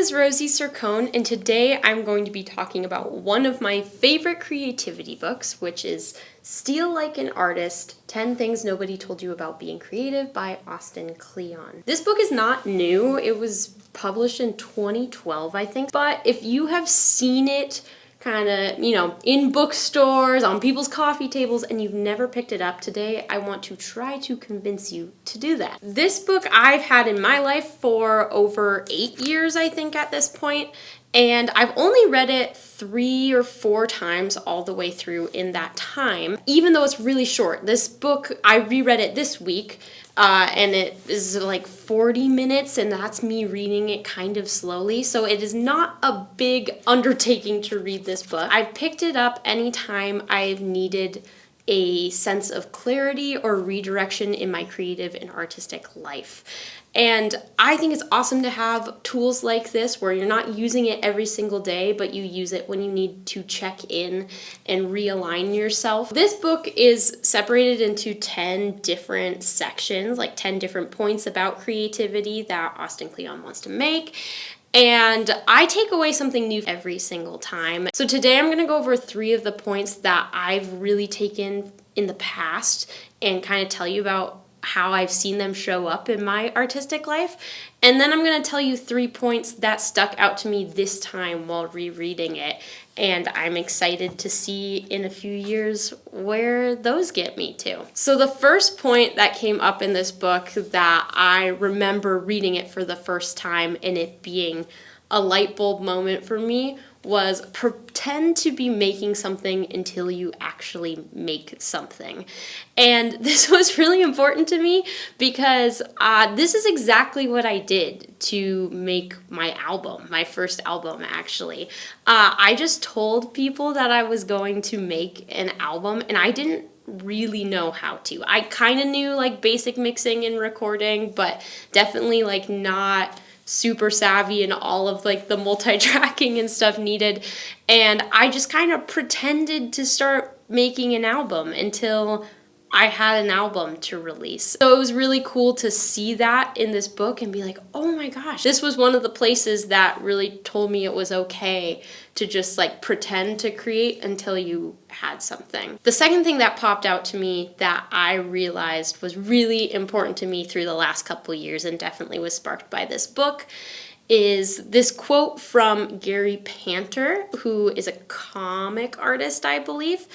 is Rosie Sircone, and today I'm going to be talking about one of my favorite creativity books, which is Steal Like an Artist, 10 Things Nobody Told You About Being Creative by Austin Kleon. This book is not new. It was published in 2012, I think, but if you have seen it kind of, in bookstores, on people's coffee tables, and you've never picked it up today, I want to try to convince you to do that. This book I've had in my life for over 8 years, I think, at this point, and I've only read it 3 or 4 times all the way through in that time, even though it's really short. This book, I reread it this week, and it is like 40 minutes, and that's me reading it kind of slowly, so it is not a big undertaking to read this book. I've picked it up anytime I've needed a sense of clarity or redirection in my creative and artistic life. And I think it's awesome to have tools like this where you're not using it every single day, but you use it when you need to check in and realign yourself. This book is separated into 10 different sections, like 10 different points about creativity that Austin Kleon wants to make. And I take away something new every single time. So today I'm going to go over 3 of the points that I've really taken in the past and kind of tell you about how I've seen them show up in my artistic life. And then I'm going to tell you 3 points that stuck out to me this time while rereading it. And I'm excited to see in a few years where those get me to. So the first point that came up in this book that I remember reading it for the first time and it being a light bulb moment for me was pretend to be making something until you actually make something. And this was really important to me because this is exactly what I did to make my album, my first album actually. I just told people that I was going to make an album and I didn't really know how to. I kind of knew like basic mixing and recording, but definitely like not super savvy in all of like the multi-tracking and stuff needed, and I just kind of pretended to start making an album until I had an album to release. So it was really cool to see that in this book and be like, oh my gosh, this was one of the places that really told me it was okay to just like pretend to create until you had something. The second thing that popped out to me that I realized was really important to me through the last couple years and definitely was sparked by this book is this quote from Gary Panter, who is a comic artist, I believe.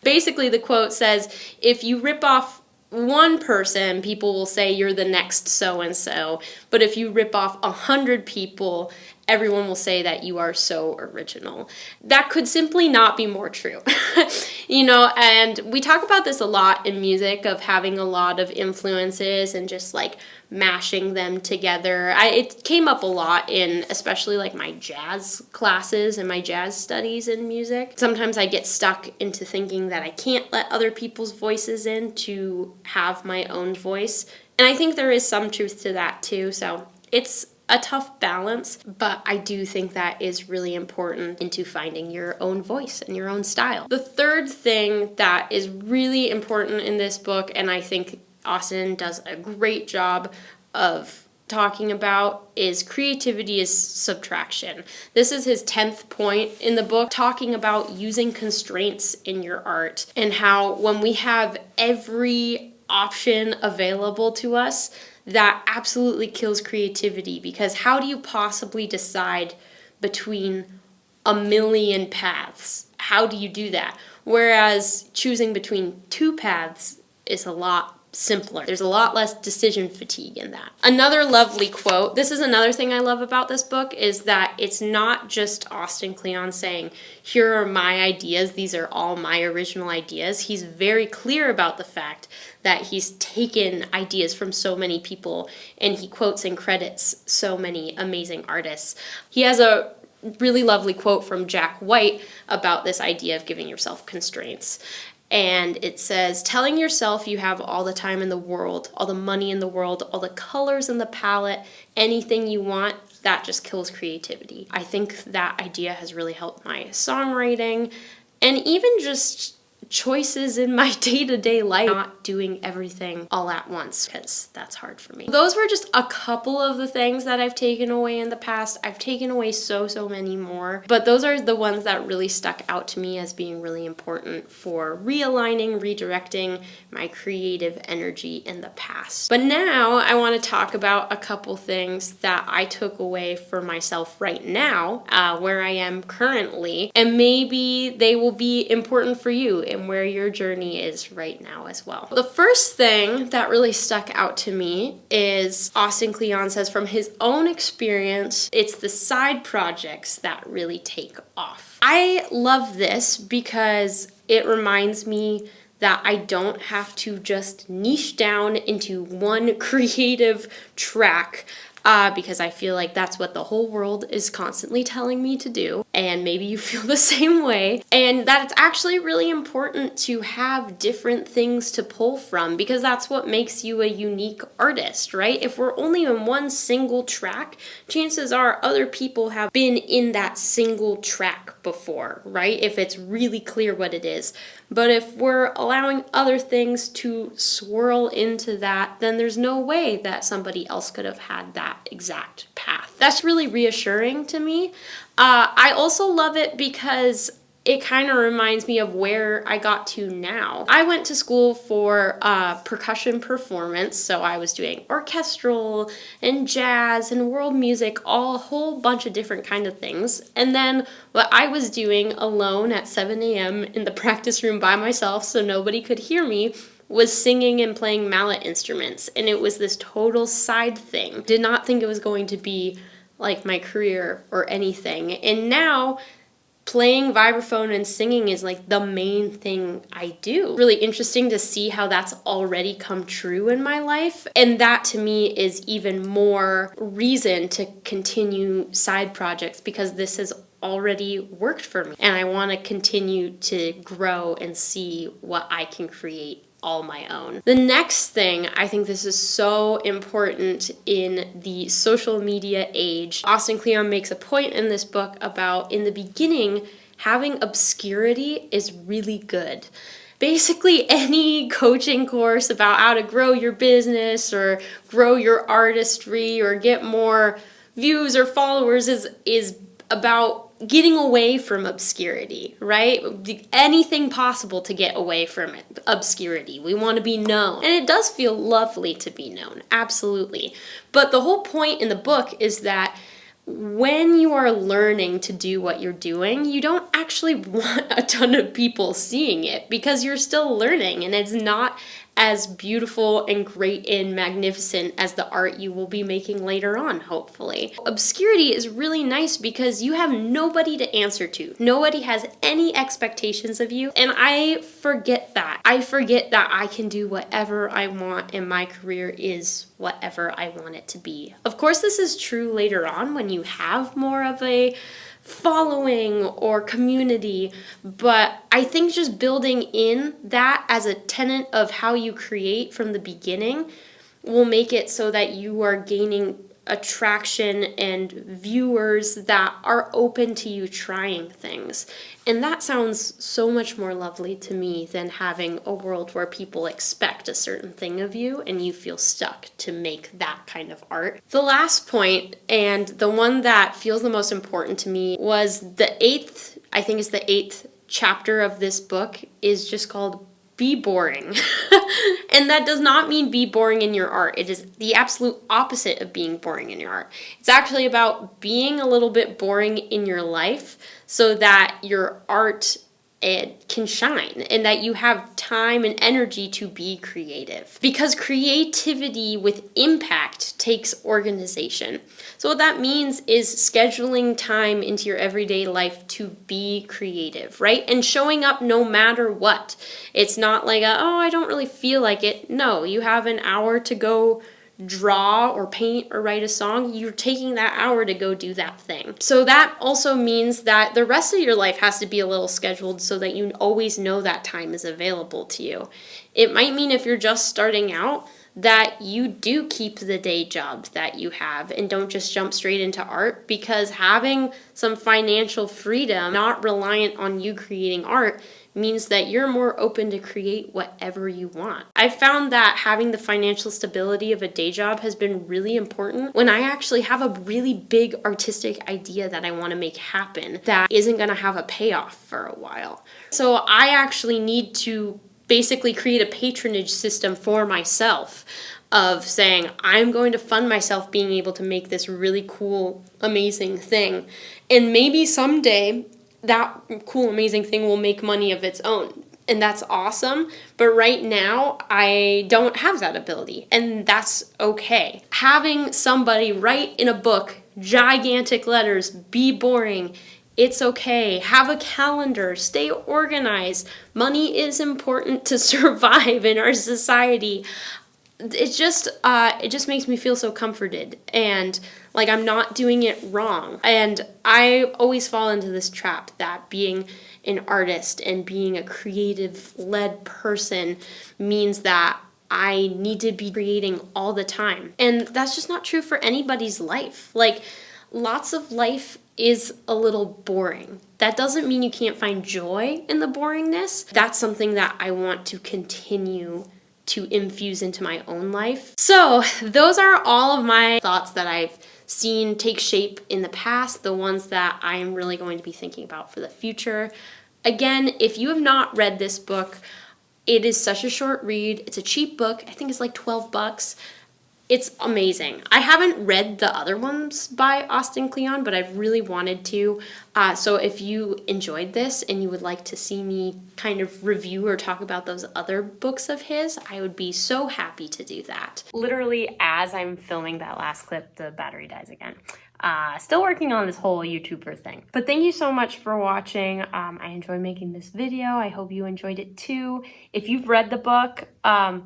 Basically, the quote says, if you rip off one person, people will say you're the next so-and-so. But if you rip off 100 people, everyone will say that you are so original. That could simply not be more true. And we talk about this a lot in music of having a lot of influences and just like mashing them together. It came up a lot in especially like my jazz classes and my jazz studies in music. Sometimes I get stuck into thinking that I can't let other people's voices in to have my own voice. And I think there is some truth to that too. So it's a tough balance, but I do think that is really important into finding your own voice and your own style. The third thing that is really important in this book, and I think Austin does a great job of talking about, is creativity is subtraction. This is his 10th point in the book, talking about using constraints in your art and how when we have every option available to us, that absolutely kills creativity, because how do you possibly decide between a million paths? How do you do that? Whereas choosing between 2 paths is a lot simpler. There's a lot less decision fatigue in that. Another lovely quote, this is another thing I love about this book, is that it's not just Austin Kleon saying, here are my ideas, these are all my original ideas. He's very clear about the fact that he's taken ideas from so many people and he quotes and credits so many amazing artists. He has a really lovely quote from Jack White about this idea of giving yourself constraints. And it says, telling yourself you have all the time in the world, all the money in the world, all the colors in the palette, anything you want, that just kills creativity. I think that idea has really helped my songwriting and even just choices in my day-to-day life, not doing everything all at once, because that's hard for me. Those were just a couple of the things that I've taken away in the past. I've taken away so many more, but those are the ones that really stuck out to me as being really important for realigning, redirecting my creative energy in the past. But now I want to talk about a couple things that I took away for myself right now, where I am currently, and maybe they will be important for you and where your journey is right now as well. The first thing that really stuck out to me is Austin Kleon says from his own experience, it's the side projects that really take off. I love this because it reminds me that I don't have to just niche down into one creative track, because I feel like that's what the whole world is constantly telling me to do, and maybe you feel the same way, and that it's actually really important to have different things to pull from, because that's what makes you a unique artist, right? If we're only on one single track, chances are other people have been in that single track before, right? If it's really clear what it is. But if we're allowing other things to swirl into that, then there's no way that somebody else could have had that exact path. That's really reassuring to me. I also love it because it kind of reminds me of where I got to now. I went to school for percussion performance, so I was doing orchestral and jazz and world music, a whole bunch of different kind of things. And then what I was doing alone at 7 a.m. in the practice room by myself so nobody could hear me was singing and playing mallet instruments. And it was this total side thing. Did not think it was going to be like my career or anything. And now playing vibraphone and singing is like the main thing I do. Really interesting to see how that's already come true in my life. And that to me is even more reason to continue side projects, because this has already worked for me. And I want to continue to grow and see what I can create all my own. The next thing, I think this is so important in the social media age. Austin Kleon makes a point in this book about, in the beginning, having obscurity is really good. Basically, any coaching course about how to grow your business or grow your artistry or get more views or followers is about getting away from obscurity, right? Anything possible to get away from it. Obscurity. We want to be known. And it does feel lovely to be known, absolutely. But the whole point in the book is that when you are learning to do what you're doing, you don't actually want a ton of people seeing it, because you're still learning and it's not as beautiful and great and magnificent as the art you will be making later on, hopefully. Obscurity is really nice because you have nobody to answer to. Nobody has any expectations of you, and I forget that. I forget that I can do whatever I want and my career is whatever I want it to be. Of course, this is true later on when you have more of a following or community, but I think just building in that as a tenet of how you create from the beginning will make it so that you are gaining attraction and viewers that are open to you trying things. And that sounds so much more lovely to me than having a world where people expect a certain thing of you and you feel stuck to make that kind of art. The last point, and the one that feels the most important to me, was the eighth chapter of this book is just called Be Boring. And that does not mean be boring in your art. It is the absolute opposite of being boring in your art. It's actually about being a little bit boring in your life so that your art can shine and that you have time and energy to be creative. Because creativity with impact takes organization. So what that means is scheduling time into your everyday life to be creative, right? And showing up no matter what. It's not like, oh, I don't really feel like it. No, you have an hour to go draw or paint or write a song. You're taking that hour to go do that thing. So that also means that the rest of your life has to be a little scheduled so that you always know that time is available to you. It might mean, if you're just starting out, that you do keep the day job that you have and don't just jump straight into art, because having some financial freedom, not reliant on you creating art, means that you're more open to create whatever you want. I found that having the financial stability of a day job has been really important when I actually have a really big artistic idea that I want to make happen that isn't going to have a payoff for a while. So I actually need to basically create a patronage system for myself of saying, I'm going to fund myself being able to make this really cool, amazing thing. And maybe someday that cool, amazing thing will make money of its own. And that's awesome. But right now, I don't have that ability. And that's okay. Having somebody write in a book, gigantic letters, be boring, it's okay. Have a calendar. Stay organized. Money is important to survive in our society. It just makes me feel so comforted and like I'm not doing it wrong. And I always fall into this trap that being an artist and being a creative led person means that I need to be creating all the time. And that's just not true for anybody's life. Like, lots of life is a little boring. That doesn't mean you can't find joy in the boringness. That's something that I want to continue to infuse into my own life. So those are all of my thoughts that I've seen take shape in the past, the ones that I am really going to be thinking about for the future. Again, if you have not read this book, it is such a short read. It's a cheap book. I think it's like $12. It's amazing. I haven't read the other ones by Austin Kleon, but I've really wanted to. So if you enjoyed this and you would like to see me kind of review or talk about those other books of his, I would be so happy to do that. Literally, as I'm filming that last clip, the battery dies again. Still working on this whole YouTuber thing. But thank you so much for watching. I enjoyed making this video. I hope you enjoyed it too. If you've read the book,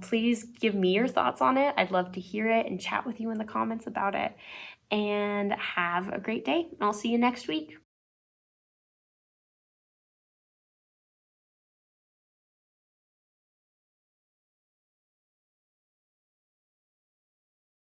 please give me your thoughts on it. I'd love to hear it and chat with you in the comments about it. And have a great day. I'll see you next week.